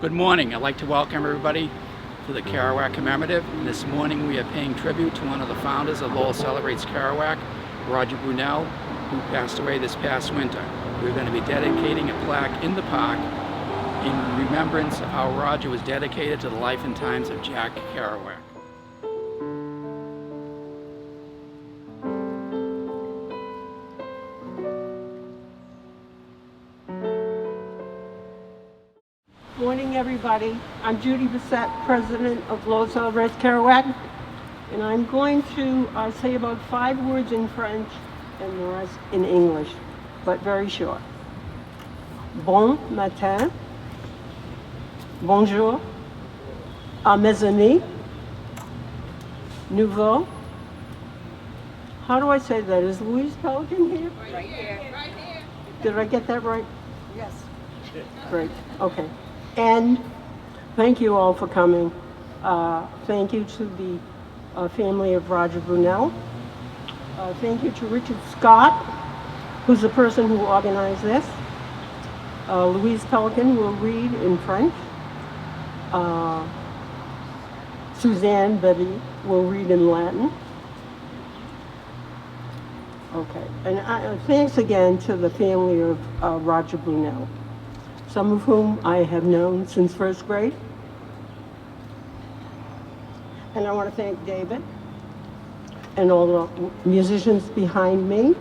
Good morning. I'd like to welcome everybody to the Kerouac Commemorative. And this morning we are paying tribute to one of the founders of Lowell Celebrates Kerouac, Roger Brunell, who passed away this past winter. We're going to be dedicating a plaque in the park in remembrance of how Roger was dedicated to the life and times of Jack Kerouac. Morning, everybody. I'm Judy Bissett, President of Lowell Celebrates Kerouac, and I'm going to say about 5 words in French and the rest in English, but very short. Bon matin, bonjour, à mes amis, nouveau. How do I say that? Is Louise Pelican here? Right here. Right here. Did I get that right? Yes. Great, okay. And thank you all for coming. Thank you to the family of Roger Brunell. Thank you to Richard Scott, who's the person who organized this. Louise Pelican will read in French. Suzanne Betty will read in Latin. Okay, and thanks again to the family of Roger Brunell, some of whom I have known since first grade. And I want to thank David and all the musicians behind me.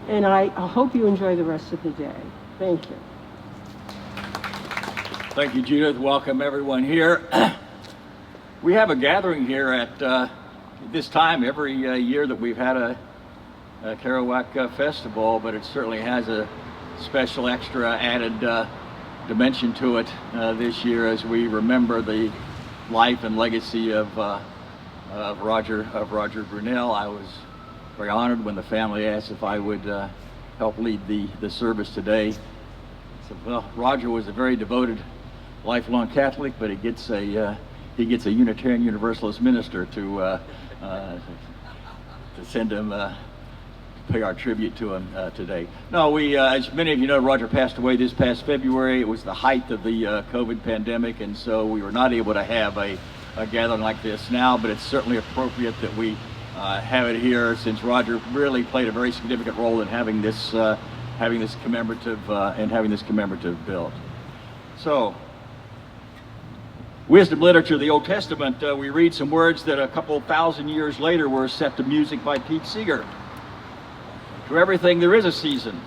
And I hope you enjoy the rest of the day. Thank you. Thank you, Judith. Welcome everyone here. We have a gathering here at this time every year that we've had a Kerouac festival, but it certainly has a special extra added dimension to it this year as we remember the life and legacy of Roger Brunell. I was very honored when the family asked if I would help lead the service today. So, well, Roger was a very devoted, lifelong Catholic, but he gets a Unitarian Universalist minister to send him. Pay our tribute to him today. No, as many of you know, Roger passed away this past February. It was the height of the COVID pandemic, and so we were not able to have a gathering like this now, but it's certainly appropriate that we have it here since Roger really played a very significant role in having this commemorative built. So, wisdom literature of the Old Testament, we read some words that a couple thousand years later were set to music by Pete Seeger. To everything there is a season,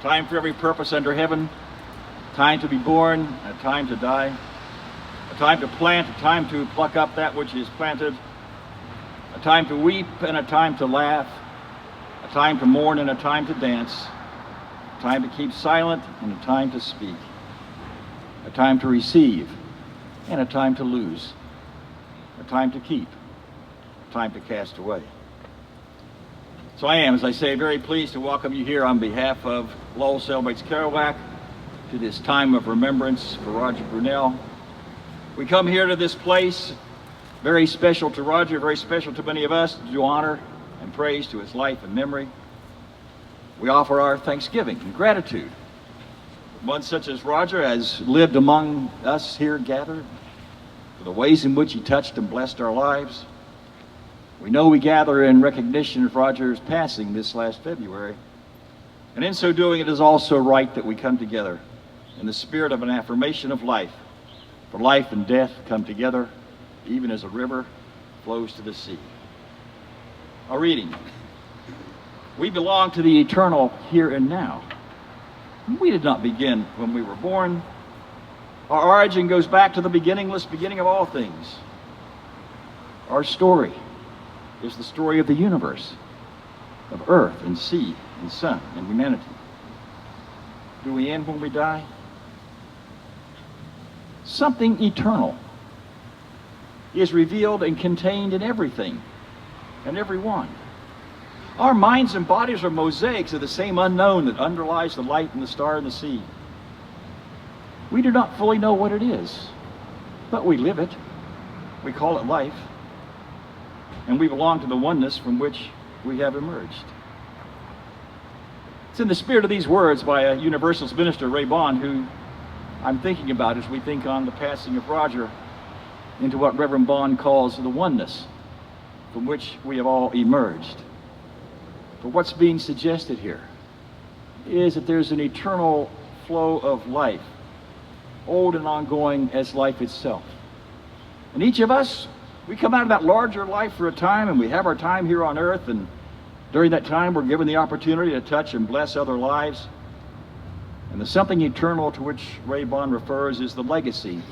time for every purpose under heaven, time to be born, a time to die, a time to plant, a time to pluck up that which is planted, a time to weep and a time to laugh, a time to mourn and a time to dance, a time to keep silent and a time to speak, a time to receive and a time to lose, a time to keep, a time to cast away. So I am, as I say, very pleased to welcome you here on behalf of Lowell Celebrates Kerouac to this time of remembrance for Roger Brunell. We come here to this place, very special to Roger, very special to many of us, to do honor and praise to his life and memory. We offer our thanksgiving and gratitude. One such as Roger has lived among us here gathered, for the ways in which he touched and blessed our lives. We know we gather in recognition of Roger's passing this last February, and in so doing it is also right that we come together in the spirit of an affirmation of life, for life and death come together even as a river flows to the sea. A reading. We belong to the eternal here and now. We did not begin when we were born. Our origin goes back to the beginningless beginning of all things. Our story is the story of the universe, of earth and sea and sun and humanity. Do we end when we die? Something eternal is revealed and contained in everything and everyone. Our minds and bodies are mosaics of the same unknown that underlies the light and the star and the sea. We do not fully know what it is, but we live it. We call it life. And we belong to the oneness from which we have emerged. It's in the spirit of these words by a Universalist minister, Ray Bond, who I'm thinking about as we think on the passing of Roger into what Reverend Bond calls the oneness from which we have all emerged. But what's being suggested here is that there's an eternal flow of life, old and ongoing as life itself. And each of us, we come out of that larger life for a time, and we have our time here on earth, and during that time we're given the opportunity to touch and bless other lives. And the something eternal to which Ray Bond refers is the legacy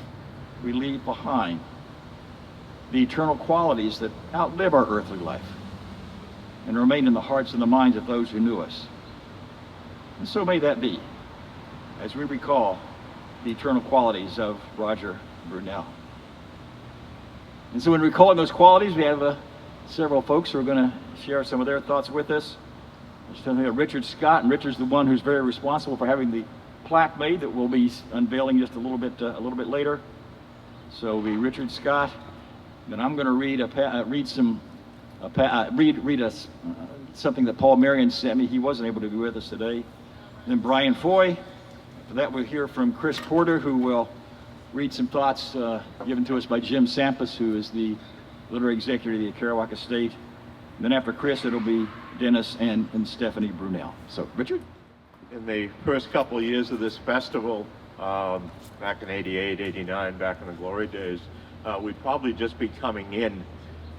we leave behind, the eternal qualities that outlive our earthly life and remain in the hearts and the minds of those who knew us. And so may that be, as we recall the eternal qualities of Roger Brunell. And so in recalling those qualities, we have several folks who are going to share some of their thoughts with us. There's Richard Scott, and Richard's the one who's very responsible for having the plaque made that we'll be unveiling just a little bit later. So it'll be Richard Scott. Then I'm going to read something that Paul Marion sent me. He wasn't able to be with us today. Then Brian Foy. After that, we'll hear from Chris Porter, who will read some thoughts given to us by Jim Sampas, who is the literary executive of the Kerouac Estate. And then after Chris, it'll be Dennis and Stephanie Brunell. So, Richard? In the first couple of years of this festival, back in '88, '89, back in the glory days, we'd probably just be coming in,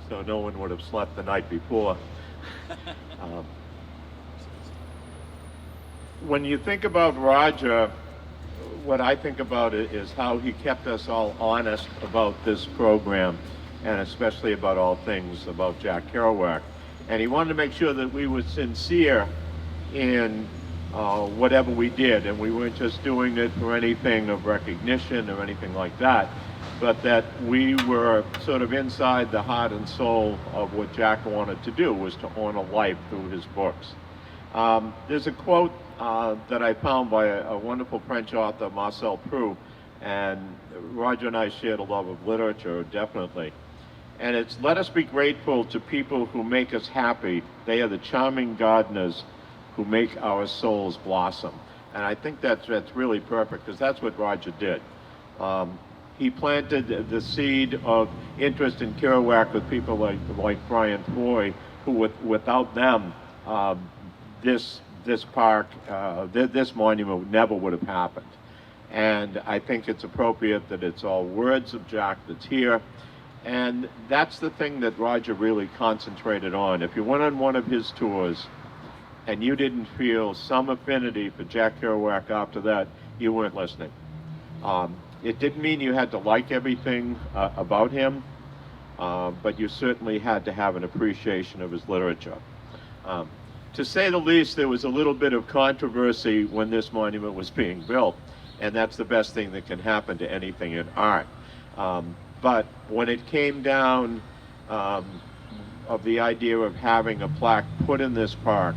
so no one would have slept the night before. When you think about Roger, what I think about it is how he kept us all honest about this program, and especially about all things about Jack Kerouac. And he wanted to make sure that we were sincere in whatever we did, and we weren't just doing it for anything of recognition or anything like that, but that we were sort of inside the heart and soul of what Jack wanted to do, was to honor life through his books. There's a quote that I found by a wonderful French author, Marcel Proust, and Roger and I shared a love of literature, definitely. And it's, let us be grateful to people who make us happy. They are the charming gardeners who make our souls blossom. And I think that's really perfect, because that's what Roger did. He planted the seed of interest in Kerouac with people like Brian Foy, who without them, this park, this monument never would have happened. And I think it's appropriate that it's all words of Jack that's here. And that's the thing that Roger really concentrated on. If you went on one of his tours and you didn't feel some affinity for Jack Kerouac after that, you weren't listening. It didn't mean you had to like everything about him, but you certainly had to have an appreciation of his literature. To say the least, there was a little bit of controversy when this monument was being built, and that's the best thing that can happen to anything in art. But when it came down of the idea of having a plaque put in this park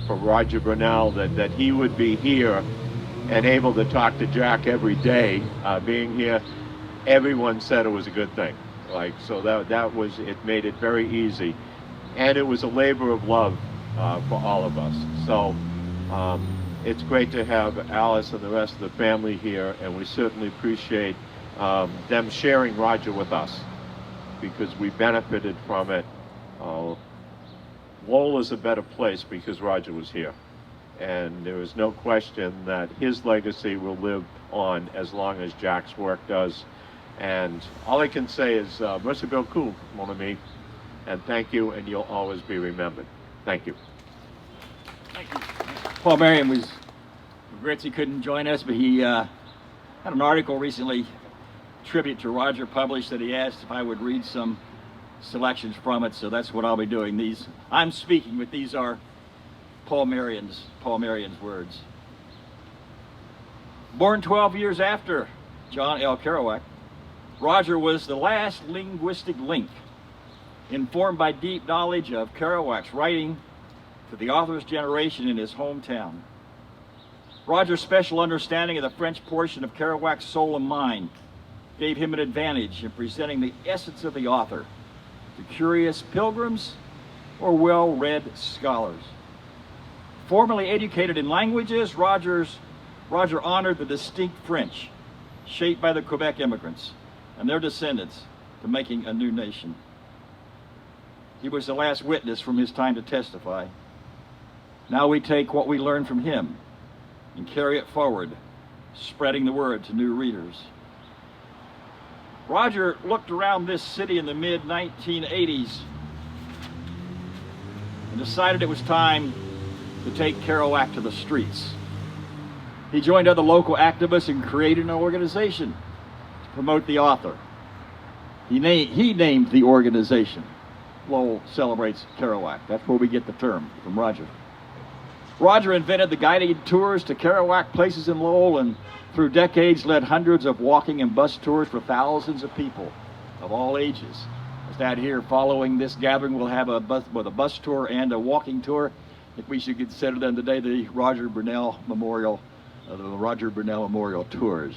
for Roger Brunell, that he would be here and able to talk to Jack every day, being here, everyone said it was a good thing. So that was, it made it very easy. And it was a labor of love for all of us. So it's great to have Alice and the rest of the family here, and we certainly appreciate them sharing Roger with us, because we benefited from it. Lowell is a better place because Roger was here, and there is no question that his legacy will live on as long as Jack's work does. And all I can say is merci beaucoup, mon ami, and thank you, and you'll always be remembered. Thank you. Thank you. Paul Marion regrets he couldn't join us, but he had an article recently, tribute to Roger, published, that he asked if I would read some selections from it, so that's what I'll be doing. These, I'm speaking, but these are Paul Marion's words. Born 12 years after John L. Kerouac, Roger was the last linguistic link, informed by deep knowledge of Kerouac's writing to the author's generation in his hometown. Roger's special understanding of the French portion of Kerouac's soul and mind gave him an advantage in presenting the essence of the author to curious pilgrims or well-read scholars. Formally educated in languages, Roger honored the distinct French shaped by the Quebec immigrants and their descendants to making a new nation. He was the last witness from his time to testify. Now we take what we learned from him and carry it forward, spreading the word to new readers. Roger looked around this city in the mid-1980s and decided it was time to take Kerouac to the streets. He joined other local activists and created an organization to promote the author. He named the organization Lowell Celebrates Kerouac. That's where we get the term from Roger. Roger invented the guided tours to Kerouac places in Lowell, and through decades led hundreds of walking and bus tours for thousands of people of all ages. As that here, following this gathering, we'll have a bus tour and a walking tour. I think we should consider them today the Roger Brunell Memorial Tours.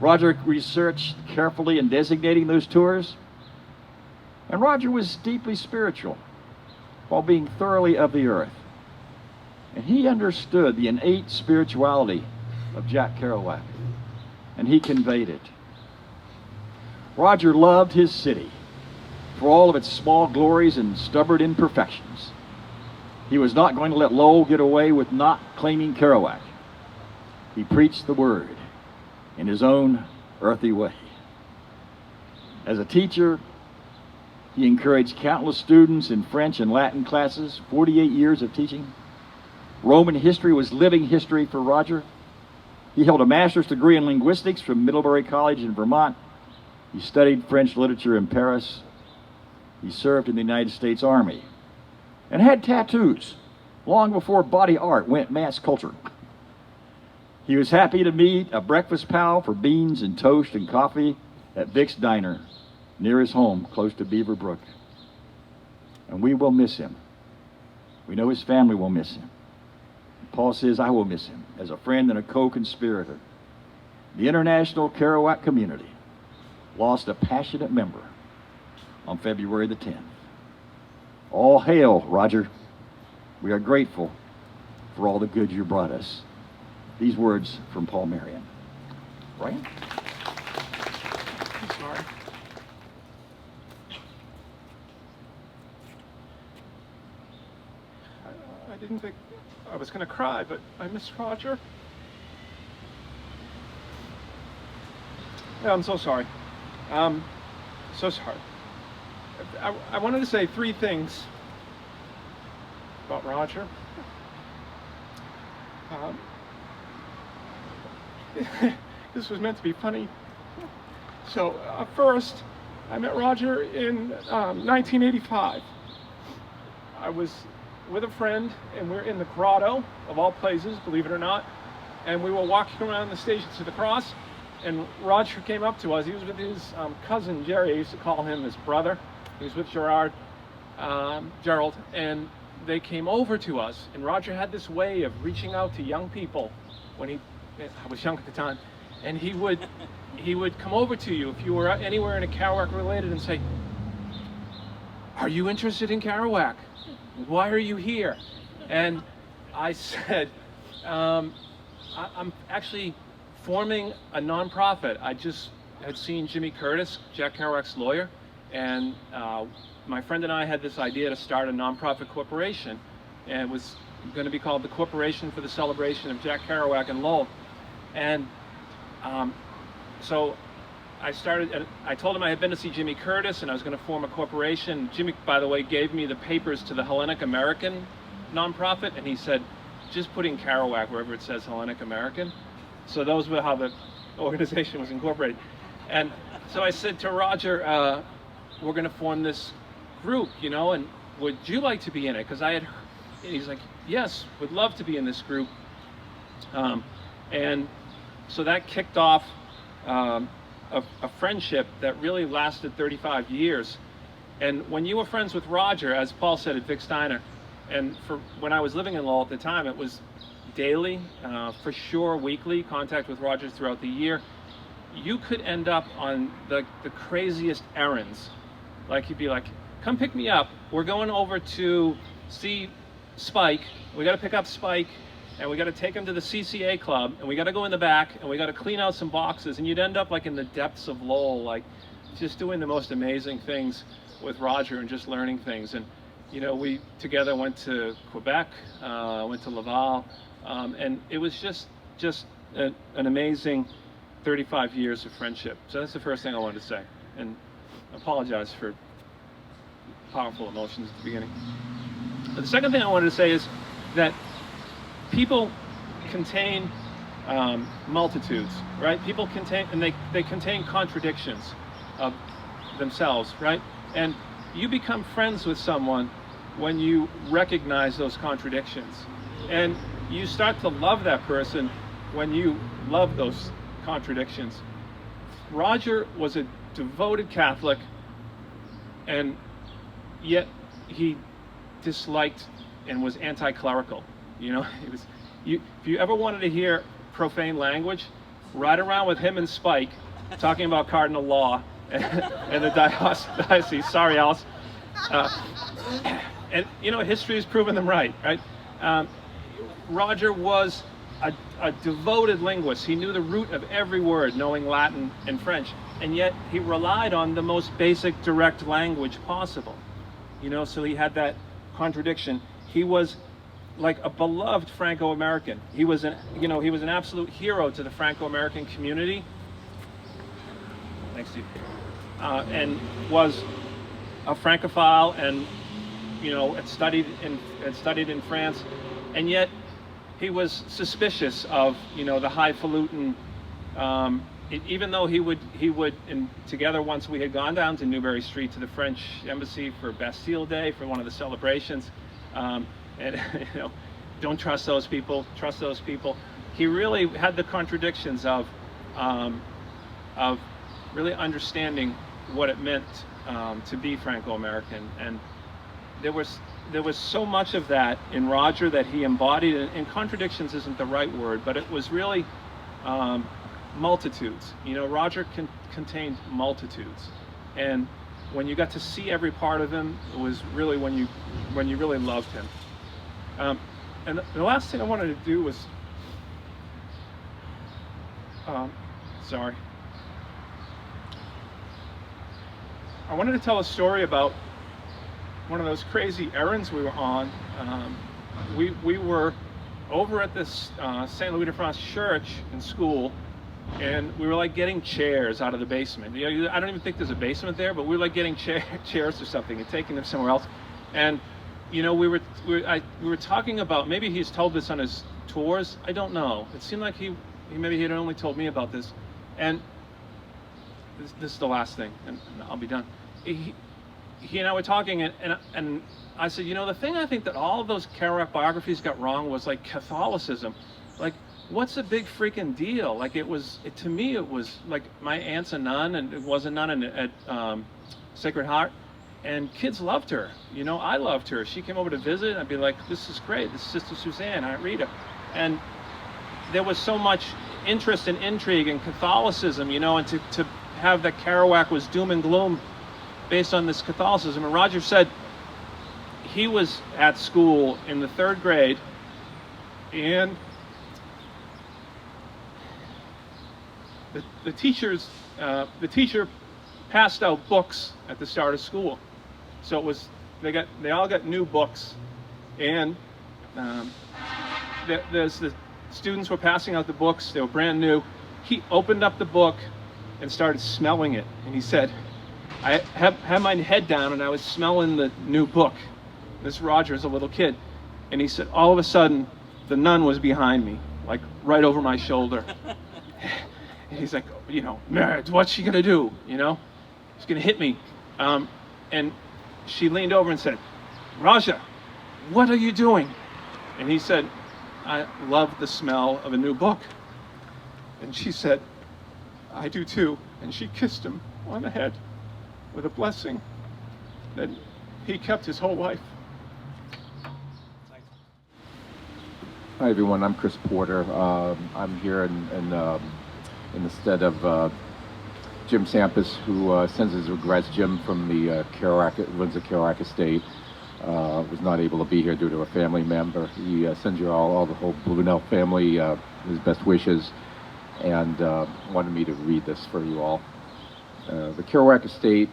Roger researched carefully in designating those tours, and Roger was deeply spiritual while being thoroughly of the earth. And he understood the innate spirituality of Jack Kerouac, and he conveyed it. Roger loved his city for all of its small glories and stubborn imperfections. He was not going to let Lowell get away with not claiming Kerouac. He preached the word in his own earthy way. As a teacher, he encouraged countless students in French and Latin classes, 48 years of teaching. Roman history was living history for Roger. He held a master's degree in linguistics from Middlebury College in Vermont. He studied French literature in Paris. He served in the United States Army and had tattoos long before body art went mass culture. He was happy to meet a breakfast pal for beans and toast and coffee at Vic's Diner near his home close to Beaver Brook. And we will miss him. We know his family will miss him. Paul says, I will miss him as a friend and a co-conspirator. The international Kerouac community lost a passionate member on February the 10th. All hail, Roger. We are grateful for all the good you brought us. These words from Paul Marion. Brian? I'm sorry. I didn't think I was going to cry, but I miss Roger. Yeah, I'm so sorry. So sorry. I wanted to say 3 things about Roger. This was meant to be funny. So first, I met Roger in 1985. I was with a friend, and we're in the Grotto, of all places, believe it or not, and we were walking around the Station to the Cross, and Roger came up to us. He was with his cousin Jerry. I used to call him his brother. He was with Gerald, and they came over to us, and Roger had this way of reaching out to young people when I was young at the time, and he would come over to you if you were anywhere in a Kerouac related and say, are you interested in Kerouac? Why are you here? And I said, I'm actually forming a nonprofit. I just had seen Jimmy Curtis, Jack Kerouac's lawyer, and my friend and I had this idea to start a nonprofit corporation, and it was going to be called the Corporation for the Celebration of Jack Kerouac in Lowell. And so I started, and I told him I had been to see Jimmy Curtis and I was going to form a corporation. Jimmy, by the way, gave me the papers to the Hellenic American nonprofit, and he said, just put in Kerouac wherever it says Hellenic American. So those were how the organization was incorporated. And so I said to Roger, we're going to form this group, you know, and would you like to be in it? Because I had heard, and he's like, yes, would love to be in this group. And so that kicked off a friendship that really lasted 35 years. And when you were friends with Roger, as Paul said at Vic's Diner, and for when I was living in Lowell at the time, it was daily, for sure weekly contact with Roger throughout the year. You could end up on the craziest errands. Like he'd be like, come pick me up. We're going over to see Spike. We got to pick up Spike and we got to take them to the CCA club, and we got to go in the back, and we got to clean out some boxes, and you'd end up like in the depths of Lowell, like just doing the most amazing things with Roger and just learning things. And you know, we together went to Quebec, went to Laval, and it was just an amazing 35 years of friendship. So that's the first thing I wanted to say, and I apologize for powerful emotions at the beginning. But the second thing I wanted to say is that people contain multitudes, right? People contain, and they contain contradictions of themselves, right? And you become friends with someone when you recognize those contradictions. And you start to love that person when you love those contradictions. Roger was a devoted Catholic, and yet he disliked and was anti-clerical. You know, if you ever wanted to hear profane language, ride around with him and Spike talking about cardinal law and the diocese. Sorry, Alice. And you know, history has proven them right? Roger was a devoted linguist. He knew the root of every word, knowing Latin and French, and yet he relied on the most basic direct language possible. You know, so he had that contradiction. He was like a beloved Franco-American. He was an absolute hero to the Franco-American community. Thanks, Steve. And was a Francophile, and you know, had studied in France, and yet he was suspicious of, you know, the highfalutin. Even though he would, and together once we had gone down to Newbury Street to the French embassy for Bastille Day, for one of the celebrations, and you know, don't trust those people, trust those people. He really had the contradictions of really understanding what it meant to be Franco-American, and there was so much of that in Roger that he embodied, and contradictions isn't the right word, but it was really multitudes. You know, Roger contained multitudes, and when you got to see every part of him, it was really when you really loved him. And the last thing I wanted to do was, sorry, I wanted to tell a story about one of those crazy errands we were on. We were over at this St. Louis de France church in school, and we were like getting chairs out of the basement. You know, I don't even think there's a basement there, but we were like getting chairs or something and taking them somewhere else. And you know, we were talking about, maybe he's told this on his tours, I don't know. It seemed like maybe he had only told me about this. And this is the last thing, and I'll be done. He and I were talking, and I said, you know, the thing I think that all of those Kerouac biographies got wrong was like Catholicism. Like, what's the big freaking deal? Like, to me, it was like my aunt's a nun, and it was a nun at Sacred Heart, and kids loved her. You know, I loved her. She came over to visit, and I'd be like, this is great. This is Sister Suzanne, Aunt Rita. And there was so much interest and intrigue in Catholicism, you know, and to have that Kerouac was doom and gloom based on this Catholicism. And Roger said he was at school in the 3rd grade, and the teacher passed out books at the start of school. So it was, they all got new books, and the students were passing out the books. They were brand new. He opened up the book and started smelling it, and he said, I had my head down and I was smelling the new book. This Roger is a little kid, and he said, all of a sudden the nun was behind me, like right over my shoulder. And he's like, you know, what's she gonna do? You know, she's gonna hit me. And she leaned over and said, Roger, what are you doing? And he said, I love the smell of a new book. And she said, I do too. And she kissed him on the head with a blessing that he kept his whole life. Hi everyone, I'm Chris Porter. I'm here in the stead of Jim Sampis, who sends his regrets. Jim from the runs the Kerouac estate. was not able to be here due to a family member. He sends you all the whole Brunell family, his best wishes, and wanted me to read this for you all. The Kerouac estate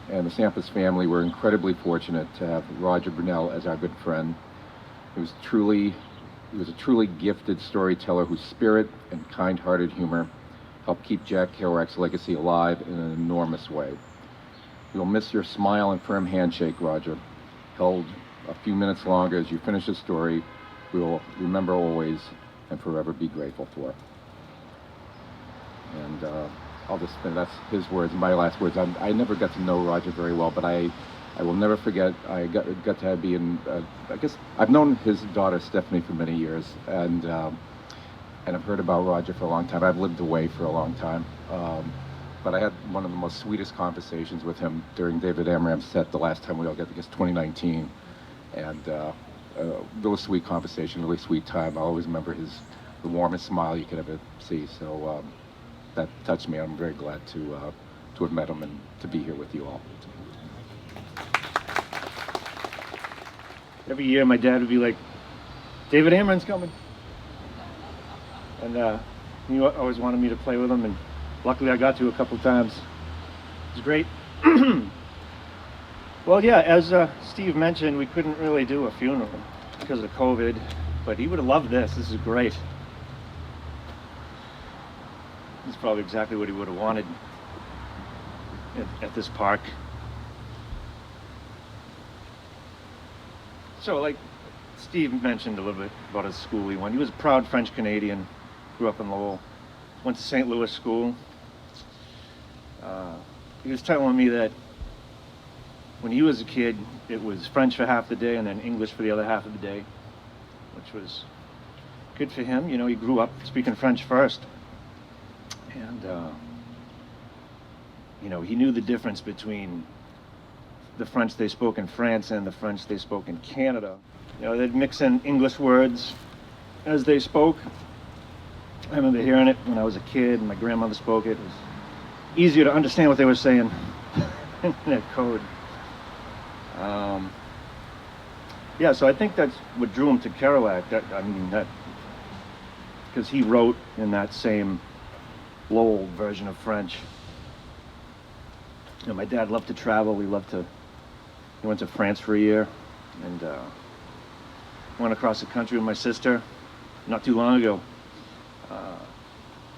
and the Sampras family were incredibly fortunate to have Roger Brunell as our good friend. He was a truly gifted storyteller whose spirit and kind-hearted humor helped keep Jack Kerouac's legacy alive in an enormous way. We'll miss your smile and firm handshake, Roger. Held a few minutes longer as you finish the story, we will remember always and forever be grateful for. And that's his words, my last words. I never got to know Roger very well, but I will never forget, I got to be in, I guess, I've known his daughter Stephanie for many years, and I've heard about Roger for a long time. I've lived away for a long time. But I had one of the most sweetest conversations with him during David Amram's set the last time we all got, I guess, 2019. And really sweet conversation, really sweet time. I always remember the warmest smile you could ever see. So that touched me. I'm very glad to have met him and to be here with you all. Every year my dad would be like, David Amram's coming. And he always wanted me to play with him, and luckily I got to a couple times. It was great. Well, yeah, as Steve mentioned, we couldn't really do a funeral because of COVID, but he would have loved this. This is great. This is probably exactly what he would have wanted at this park. So, like Steve mentioned a little bit about his school he went. He was a proud French Canadian, grew up in Lowell, went to St. Louis school. He was telling me that when he was a kid, it was French for half the day and then English for the other half of the day, which was good for him. You know, he grew up speaking French first. And, you know, he knew the difference between the French they spoke in France and the French they spoke in Canada. You know, they'd mix in English words as they spoke. I remember hearing it when I was a kid and my grandmother spoke it. It was easier to understand what they were saying in that code. Yeah, so I think that's what drew him to Kerouac. Because he wrote in that same Lowell version of French. You know, my dad loved to travel. He went to France for a year and went across the country with my sister not too long ago.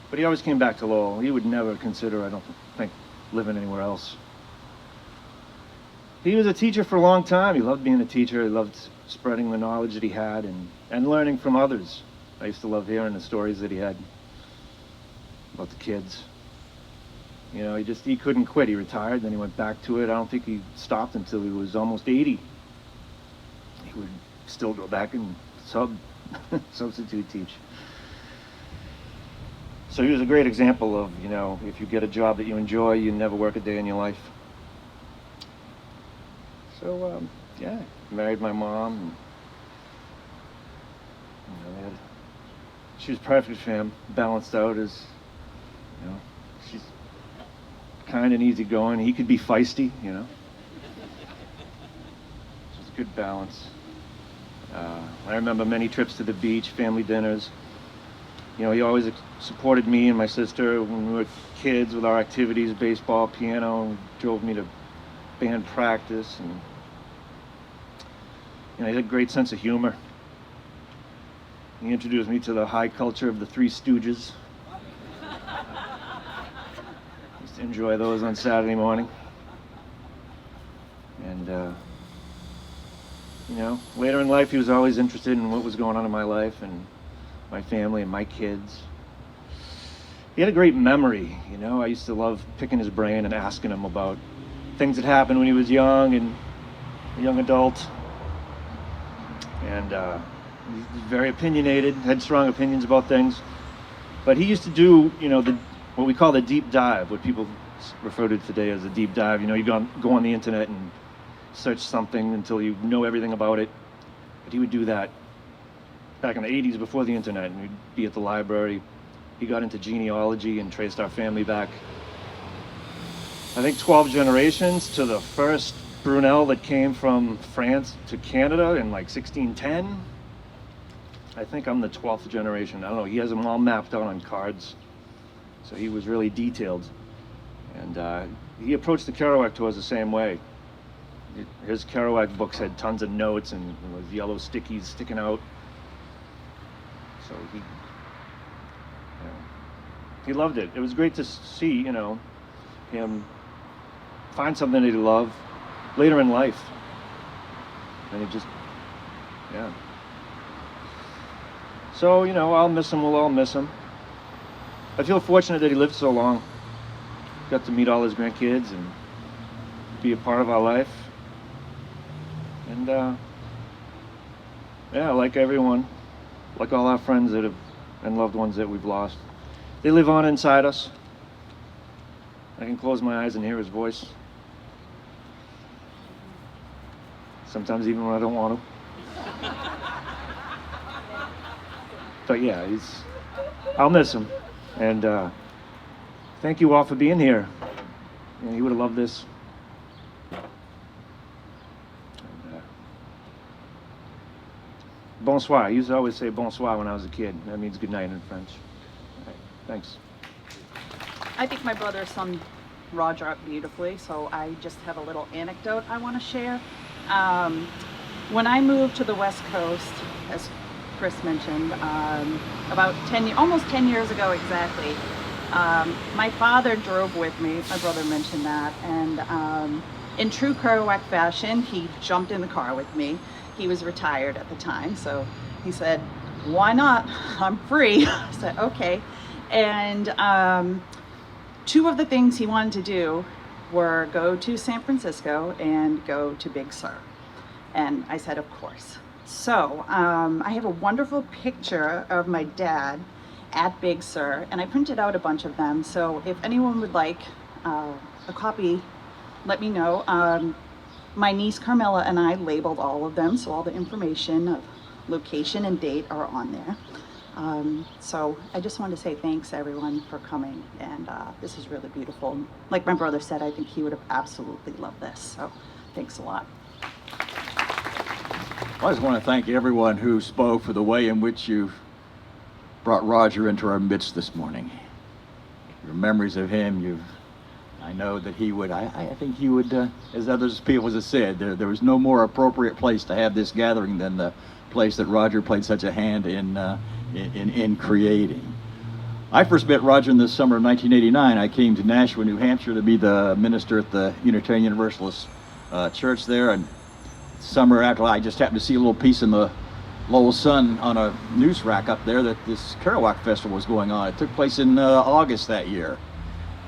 But he always came back to Lowell. He would never consider, I don't think, living anywhere else. He was a teacher for a long time. He loved being a teacher. He loved spreading the knowledge that he had and learning from others. I used to love hearing the stories that he had about the kids. You know, he couldn't quit. He retired, then he went back to it. I don't think he stopped until he was almost 80. He would still go back and substitute teach. So he was a great example of, you know, if you get a job that you enjoy, you never work a day in your life. So, yeah, married my mom. And, you know, she was perfect for him, balanced out as, you know, she's kind and easygoing. He could be feisty, you know. It was a good balance. I remember many trips to the beach, family dinners. You know, he always supported me and my sister when we were kids with our activities, baseball, piano, and drove me to band practice. And, you know, he had a great sense of humor. He introduced me to the high culture of the Three Stooges. Used to enjoy those on Saturday morning. And, you know, later in life, he was always interested in what was going on in my life and my family and my kids. He had a great memory, you know. I used to love picking his brain and asking him about things that happened when he was young and a young adult. And he was very opinionated, had strong opinions about things. But he used to do, you know, what we call the deep dive, what people refer to today as a deep dive. You know, you go on the internet and search something until you know everything about it. But he would do that back in the 80s before the internet, and we'd be at the library. He got into genealogy and traced our family back, I think 12 generations to the first Brunell that came from France to Canada in like 1610. I think I'm the 12th generation. I don't know. He has them all mapped out on cards. So he was really detailed. And he approached the Kerouac tours the same way. His Kerouac books had tons of notes and those yellow stickies sticking out. So he loved it. It was great to see, him find something that he loved later in life. And he just, yeah. So, I'll miss him, we'll all miss him. I feel fortunate that he lived so long. Got to meet all his grandkids and be a part of our life. And, like everyone, like all our friends and loved ones that we've lost, they live on inside us. I can close my eyes and hear his voice. Sometimes even when I don't want to. But yeah, I'll miss him. And thank you all for being here. He would have loved this. And, bonsoir. I used to always say bonsoir when I was a kid. That means good night in French. All right, thanks. I think my brother summed Roger up beautifully, so I just have a little anecdote I want to share. When I moved to the West Coast, as Chris mentioned, about almost 10 years ago exactly, my father drove with me. My brother mentioned that, and in true Kerouac fashion, he jumped in the car with me. He was retired at the time, so he said, "Why not? I'm free." I said, "Okay." And two of the things he wanted to do were go to San Francisco and go to Big Sur. And I said, of course. So I have a wonderful picture of my dad at Big Sur, and I printed out a bunch of them. So if anyone would like a copy, let me know. My niece Carmela and I labeled all of them, so all the information of location and date are on there. So I just want to say thanks everyone for coming, and this is really beautiful. Like my brother said, I think he would have absolutely loved this, so thanks a lot. I just want to thank everyone who spoke for the way in which you brought Roger into our midst this morning. Your memories of him, I know that he would, I think he would, as others people have said, there was no more appropriate place to have this gathering than the place that Roger played such a hand in creating. I first met Roger in the summer of 1989. I came to Nashua, New Hampshire to be the minister at the Unitarian Universalist church there, and summer after, I just happened to see a little piece in the Lowell Sun on a news rack up there that this Kerouac Festival was going on. It took place in August that year.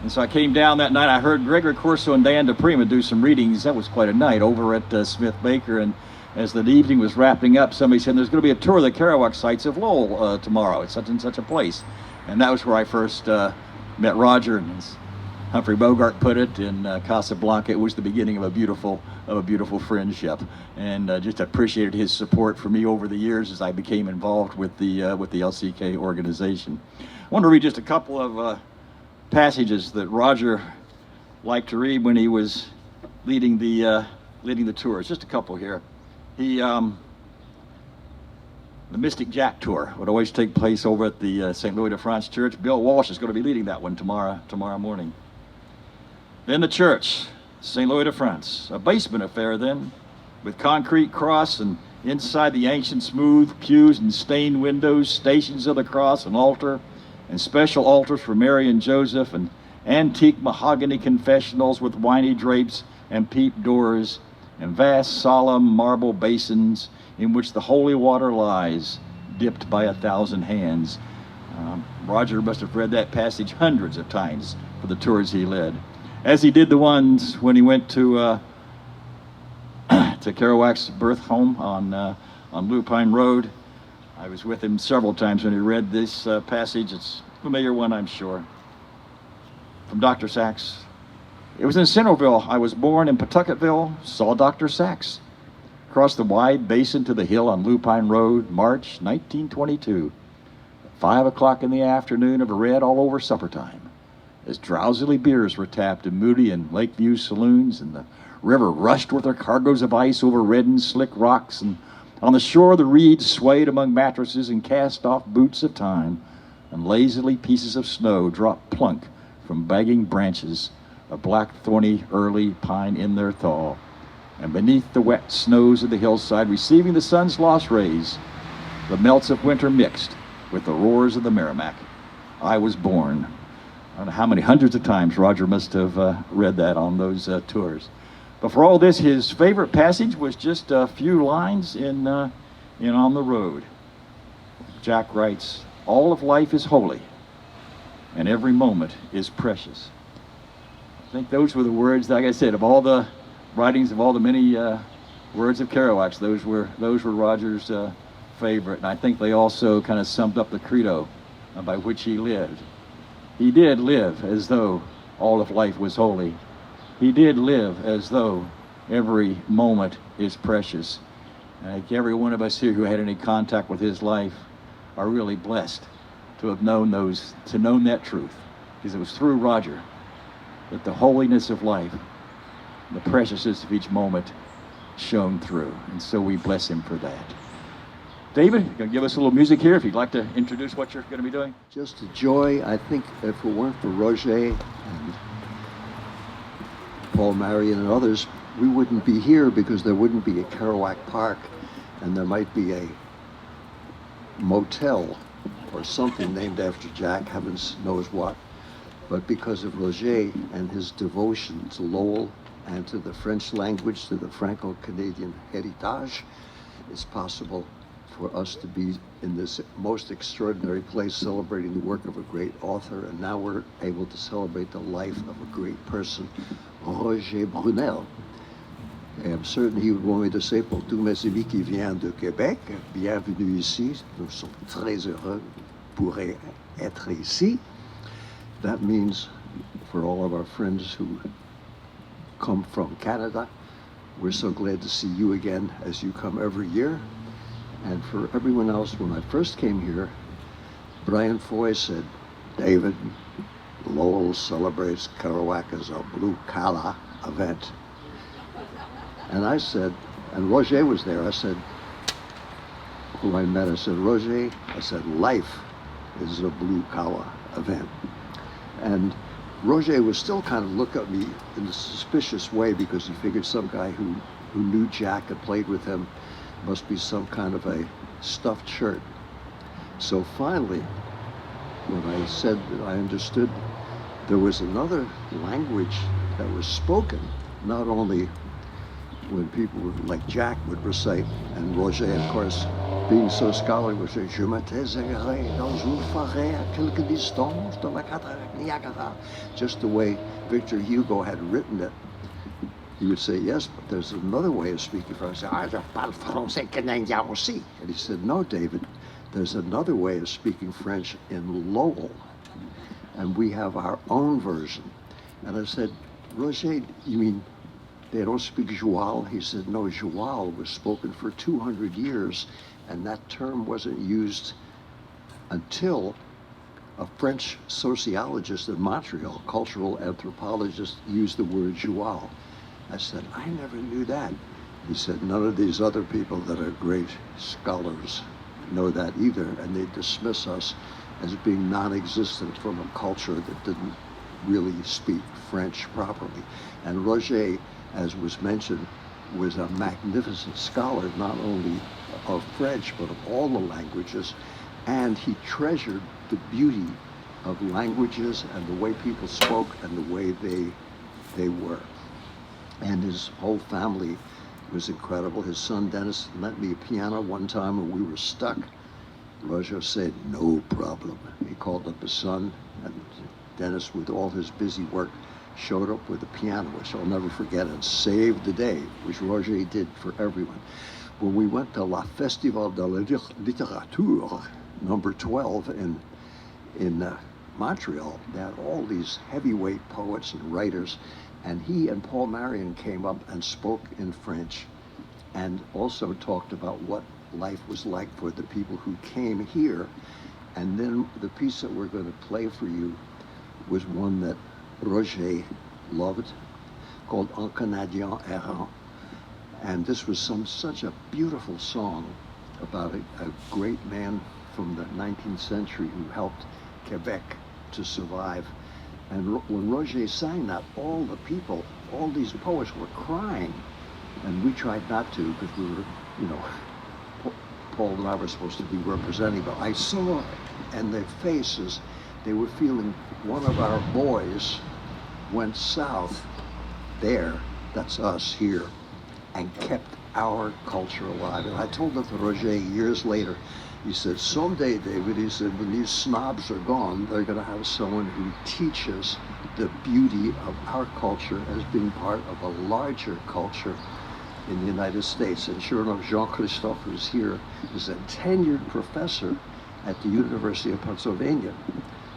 And so I came down that night. I heard Gregory Corso and Diane DePrima do some readings. That was quite a night over at Smith Baker. And as the evening was wrapping up, somebody said there's going to be a tour of the Kerouac sites of Lowell tomorrow at such and such a place. And that was where I first met Roger. And as Humphrey Bogart put it in Casablanca, it was the beginning of a beautiful friendship. And just appreciated his support for me over the years as I became involved with the LCK organization. I want to read just a couple of passages that Roger liked to read when he was leading the tours. Just a couple here. The Mystic Jack Tour would always take place over at the St. Louis de France Church. Bill Walsh is going to be leading that one tomorrow morning. Then the church, St. Louis de France, a basement affair then, with concrete cross, and inside the ancient smooth pews and stained windows, stations of the cross, an altar, and special altars for Mary and Joseph, and antique mahogany confessionals with winey drapes and peep doors, and vast solemn marble basins in which the holy water lies, dipped by 1,000 hands. Roger must have read that passage hundreds of times for the tours he led, as he did the ones when he went to Kerouac's birth home on Lupine Road. I was with him several times when he read this passage. It's a familiar one, I'm sure. From Dr. Sachs. It was in Centerville. I was born in Pawtucketville, saw Dr. Sachs. Crossed the wide basin to the hill on Lupine Road, March 1922. 5 o'clock in the afternoon of a red all over supper time. as drowsily beers were tapped in Moody and Lakeview saloons, and the river rushed with her cargoes of ice over red and slick rocks, and on the shore the reeds swayed among mattresses and cast-off boots of time, and lazily pieces of snow dropped plunk from bagging branches, a black thorny early pine in their thaw, and beneath the wet snows of the hillside, receiving the sun's lost rays, the melts of winter mixed with the roars of the Merrimack, I was born. I don't know how many hundreds of times Roger must have read that on those tours. But for all this, his favorite passage was just a few lines in On the Road. Jack writes, "All of life is holy, and every moment is precious." I think those were the words, like I said, of all the writings of all the many words of Kerouac's, those were Roger's favorite. And I think they also kind of summed up the credo by which he lived. He did live as though all of life was holy. He did live as though every moment is precious. And I think every one of us here who had any contact with his life are really blessed to have known that truth, because it was through Roger that the holiness of life, the preciousness of each moment shone through. And so we bless him for that. David, you're going to give us a little music here if you'd like to introduce what you're going to be doing. Just a joy. I think if it weren't for Roger and Paul Marion and others, we wouldn't be here, because there wouldn't be a Kerouac Park, and there might be a motel or something named after Jack, heavens knows what. But because of Roger and his devotion to Lowell and to the French language, to the Franco-Canadian heritage, it's possible for us to be in this most extraordinary place celebrating the work of a great author, and now we're able to celebrate the life of a great person, Roger Brunell. Et I'm certain he would want me to say, pour tous mes amis qui viennent de Québec, bienvenue ici, nous sommes très heureux pour être ici. That means for all of our friends who come from Canada, we're so glad to see you again as you come every year. And for everyone else, when I first came here, Brian Foy said, "David, Lowell celebrates Kerouac as a blue-collar event." And I said, and Roger was there, I said, who I met, I said, "Roger," I said, "life is a blue-collar event." And Roger was still kind of looking at me in a suspicious way, because he figured some guy who knew Jack and played with him must be some kind of a stuffed shirt. So finally, when I said that I understood there was another language that was spoken, not only when people like Jack would recite, and Roger, of course, being so scholarly, would say, "Je me taiserai dans une forêt à quelque distance de la cataract Niagara," just the way Victor Hugo had written it. He would say, "Yes, but there's another way of speaking French." I said, "Je parle français canadien aussi." And he said, "No, David, there's another way of speaking French in Lowell, and we have our own version." And I said, "Roger, you mean they don't speak joual?" He said, "No, joual was spoken for 200 years, and that term wasn't used until a French sociologist in Montreal, cultural anthropologist, used the word joual." I said, "I never knew that." He said, "None of these other people that are great scholars know that either, and they dismiss us as being non-existent from a culture that didn't really speak French properly." And Roger, as was mentioned, was a magnificent scholar, not only of French, but of all the languages, and he treasured the beauty of languages and the way people spoke and the way they were. And his whole family was incredible. His son Dennis lent me a piano one time when we were stuck. Roger said, "No problem." He called up his son, and Dennis, with all his busy work, showed up with a piano, which I'll never forget, and saved the day, which Roger did for everyone. When we went to La Festival de la Littérature, number 12 in Montreal, they had all these heavyweight poets and writers, and he and Paul Marion came up and spoke in French, and also talked about what life was like for the people who came here. And then the piece that we're going to play for you was one that Roger loved, called Un Canadien Errant. And this was such a beautiful song about a great man from the 19th century who helped Quebec to survive. And when Roger sang that, all the people, all these poets were crying. And we tried not to because we were, you know, Paul and I were supposed to be representing, but I saw in their faces, they were feeling one of our boys went south there, that's us here, and kept our culture alive. And I told it to Roger years later. He said, someday, David, he said, when these snobs are gone, they're going to have someone who teaches the beauty of our culture as being part of a larger culture in the United States. And sure enough, Jean-Christophe, who's here, is a tenured professor at the University of Pennsylvania.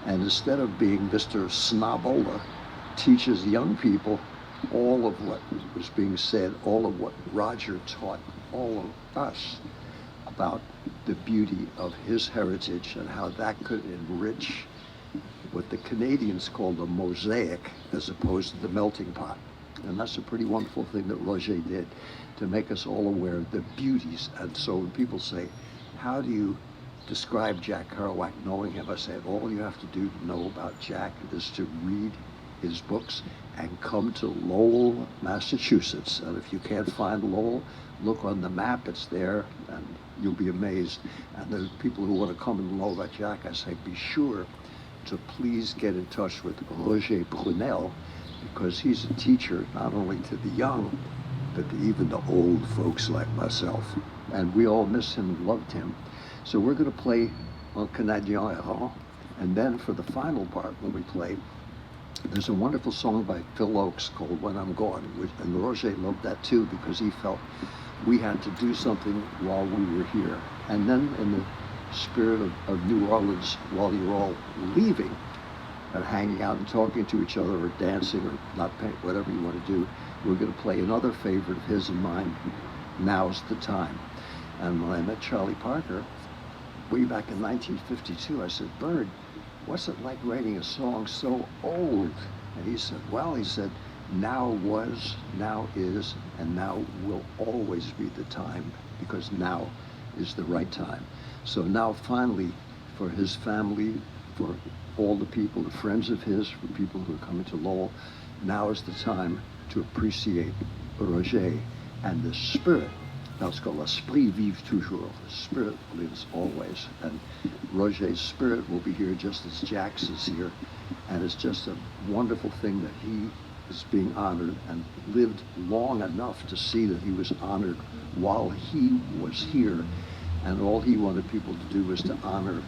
And instead of being Mr. Snobola, teaches young people all of what was being said, all of what Roger taught all of us about the beauty of his heritage and how that could enrich what the Canadians call the mosaic as opposed to the melting pot. And that's a pretty wonderful thing that Roger did to make us all aware of the beauties. And so when people say, how do you describe Jack Kerouac knowing him? I said, all you have to do to know about Jack is to read his books and come to Lowell, Massachusetts. And if you can't find Lowell, look on the map, it's there, and you'll be amazed. And the people who want to come and know about Jack, I say, be sure to please get in touch with Roger Brunell, because he's a teacher not only to the young, but to even the old folks like myself. And we all miss him and loved him. So we're going to play Un Canadien Errant, and then for the final part, when we play, there's a wonderful song by Phil Oakes called When I'm Gone, and Roger loved that too because he felt we had to do something while we were here. And then in the spirit of New Orleans, while you're all leaving and hanging out and talking to each other or dancing or not paying, whatever you want to do, we're going to play another favorite of his and mine, Now's the Time. And when I met Charlie Parker way back in 1952, I said, Bird, what's it like writing a song so old? And he said, well, he said, now was, now is, and now will always be the time, because now is the right time. So now finally, for his family, for all the people, the friends of his, for people who are coming to Lowell, now is the time to appreciate Roger and the spirit. That's called l'esprit vive toujours. The spirit lives always. And Roger's spirit will be here just as Jack's is here. And it's just a wonderful thing that he is being honored and lived long enough to see that he was honored while he was here. And all he wanted people to do was to honor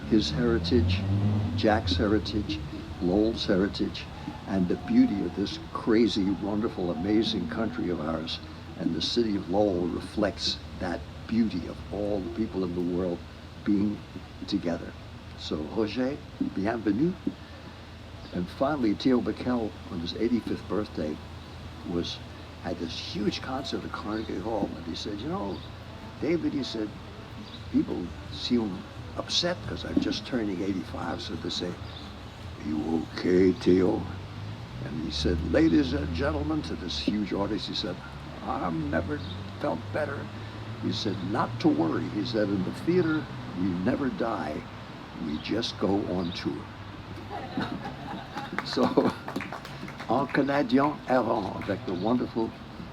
his heritage, Jack's heritage, Lowell's heritage, and the beauty of this crazy, wonderful, amazing country of ours. And the city of Lowell reflects that beauty of all the people in the world being together. So Roger, bienvenue. And finally, Theo Beckel, on his 85th birthday, had this huge concert at Carnegie Hall. And he said, you know, David, he said, people seem upset because I'm just turning 85. So they say, are you okay, Theo? And he said, ladies and gentlemen, to this huge audience, he said, I've never felt better. He said, not to worry. He said, in the theater, we never die. We just go on tour. So, Un Canadien Errant, avec the wonderful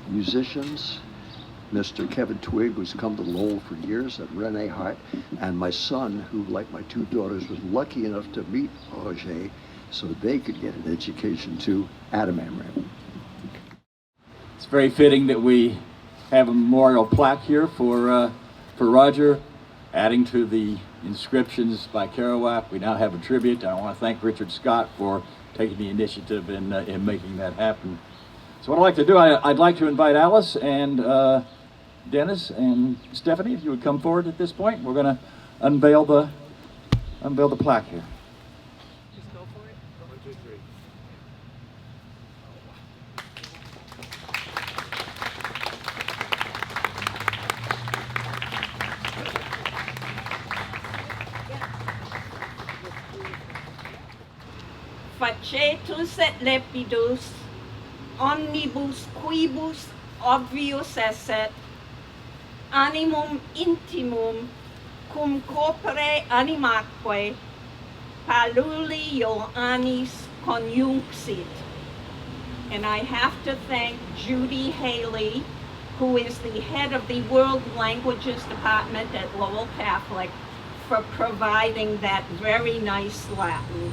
musicians, Mr. Kevin Twigg, who's come to Lowell for years, and Renee Hart, and my son, who, like my two daughters, was lucky enough to meet Roger so they could get an education too, Adam Amram. It's very fitting that we have a memorial plaque here for Roger, adding to the inscriptions by Kerouac. We now have a tribute. I want to thank Richard Scott for taking the initiative in making that happen. So what I'd like to do, I'd like to invite Alice and Dennis and Stephanie, if you would come forward at this point. We're going to unveil the plaque here. Just go for it. 1, 2, 3. facetus et lepidus, omnibus quibus obvius esset, animum intimum cum corpore animaque paluli Ioannis conjunxit. And I have to thank Judy Haley, who is the head of the World Languages Department at Lowell Catholic, for providing that very nice Latin.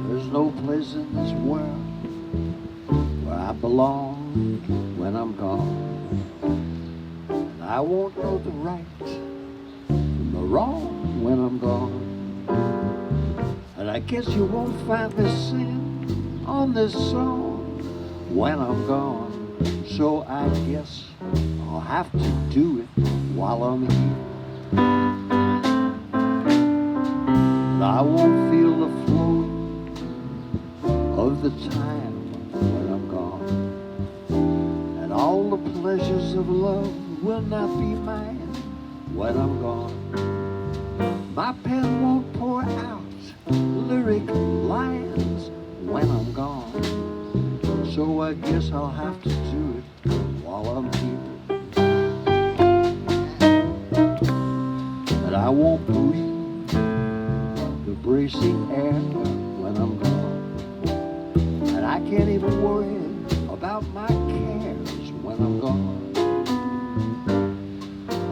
There's no place in this world where I belong when I'm gone. And I won't know the right from the wrong when I'm gone. And I guess you won't find me sing on this song when I'm gone. So I guess I'll have to do it while I'm here. And I won't feel the flow of the time when I'm gone. And all the pleasures of love will not be mine when I'm gone. My pen won't pour out lyric lines when I'm gone. So I guess I'll have to do it while I'm here. And I won't breathe the bracing air when I'm gone. And I can't even worry about my cares when I'm gone.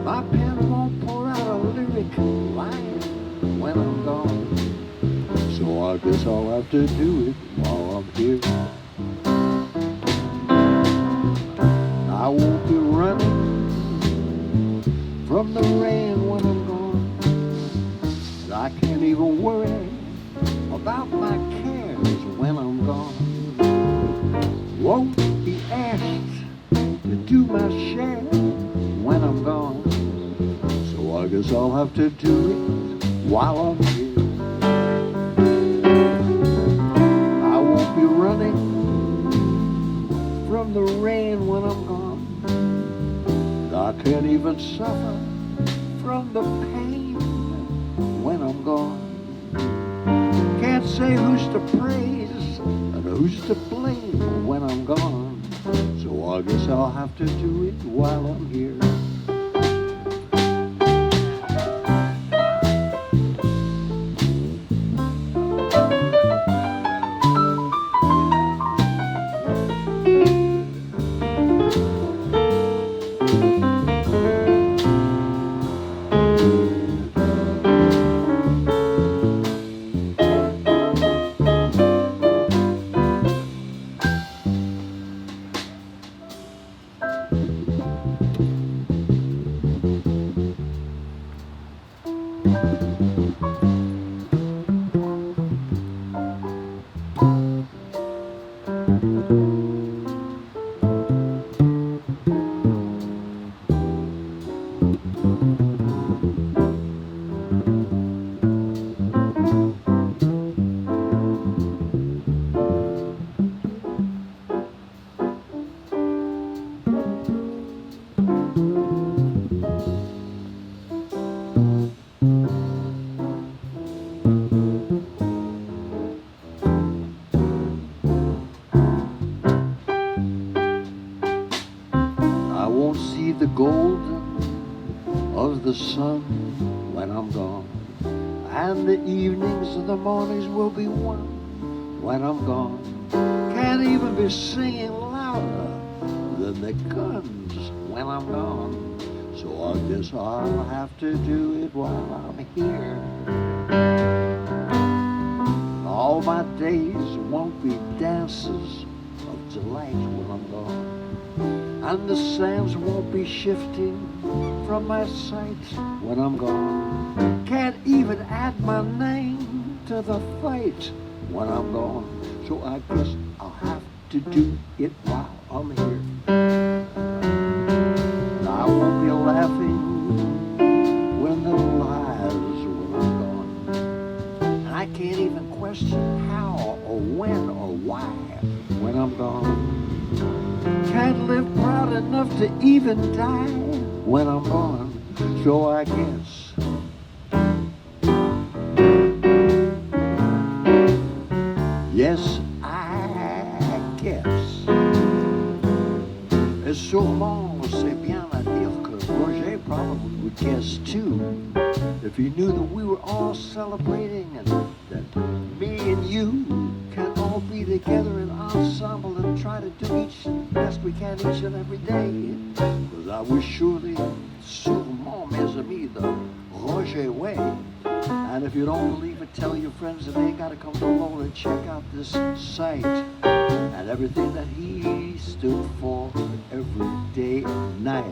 My pen won't pour out a lyric line when I'm gone. So I guess I'll have to do it while I'm here. I won't be running from the rain when I'm gone. And I can't even worry about my cares when I'm gone. Won't be asked to do my share when I'm gone. So I guess I'll have to do it while I'm here. I won't be running from the rain when I'm gone. And I can't even suffer from the pain when I'm gone. Can't say who's to praise and who's to blame when I'm gone. So I guess I'll have to do it while I'm here. The golden of the sun when I'm gone, and the evenings and the mornings will be one when I'm gone. Can't even be singing louder than the guns when I'm gone. So I guess I'll have to do it while I'm here. All my days won't be dances of delight when I'm gone. And the sands won't be shifting from my sight when I'm gone. Can't even add my name to the fight when I'm gone. So I guess I'll have to do it while I'm here. And I won't be laughing when the lies when I'm gone. And I can't even question how or when or why when I'm gone. Can't live proud enough to even die when I'm gone. So I guess yes, I guess. Et sûrement c'est bien à dire que Roger probably would guess too, if he knew that we were all celebrating and that me and you can all be together in ensemble and try to do each and best we can each and every day. Because I was surely, sûrement, mes amis, the Roger way. And if you don't believe it, tell your friends that they gotta come to Lowell and check out this site and everything that he stood for every day and night.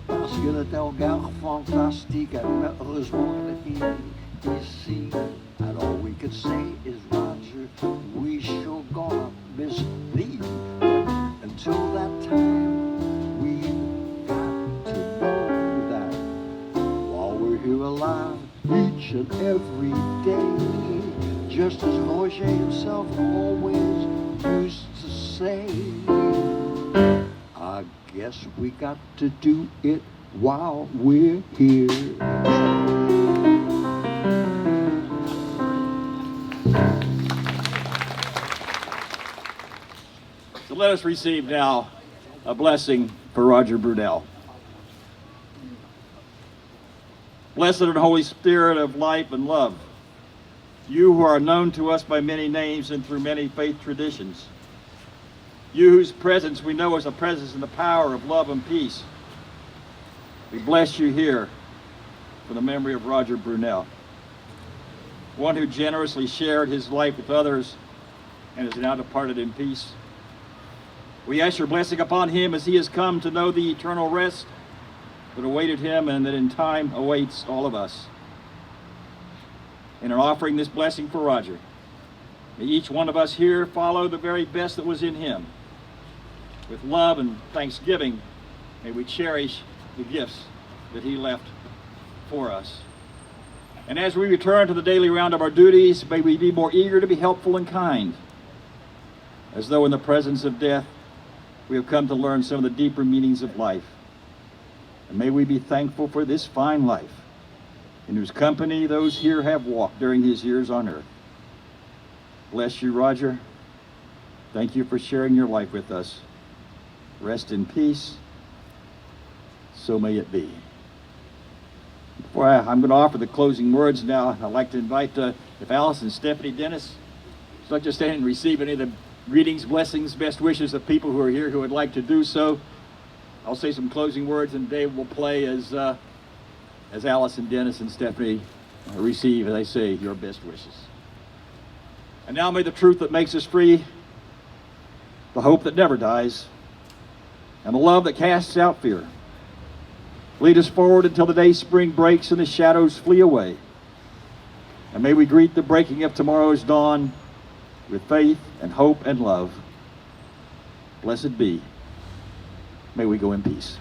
Parce qu'il était un gars fantastique, and heureusement qu'il est ici. And all we can say is, Roger, we sure gonna miss thee. But until that time, we got to know that while we're here alive, each and every day, just as Roger himself always used to say, I guess we got to do it while we're here. So let us receive now a blessing for Roger Brunell. Blessed and Holy Spirit of life and love, you who are known to us by many names and through many faith traditions, you whose presence we know as the presence and the power of love and peace, we bless you here for the memory of Roger Brunell, one who generously shared his life with others and is now departed in peace. We ask your blessing upon him as he has come to know the eternal rest that awaited him and that in time awaits all of us. In our offering this blessing for Roger, may each one of us here follow the very best that was in him. With love and thanksgiving, may we cherish the gifts that he left for us. And as we return to the daily round of our duties, may we be more eager to be helpful and kind, as though in the presence of death, we have come to learn some of the deeper meanings of life. And may we be thankful for this fine life, in whose company those here have walked during his years on earth. Bless you, Roger. Thank you for sharing your life with us. Rest in peace. So may it be. Before I'm going to offer the closing words now, I'd like to invite, if Alice and Stephanie Dennis would like to stand and receive any of the greetings, blessings, best wishes of people who are here who would like to do so. I'll say some closing words and Dave will play as Alice and Dennis and Stephanie receive, as I say, your best wishes. And now may the truth that makes us free, the hope that never dies, and the love that casts out fear lead us forward until the day spring breaks and the shadows flee away. And may we greet the breaking of tomorrow's dawn with faith and hope and love. Blessed be. May we go in peace.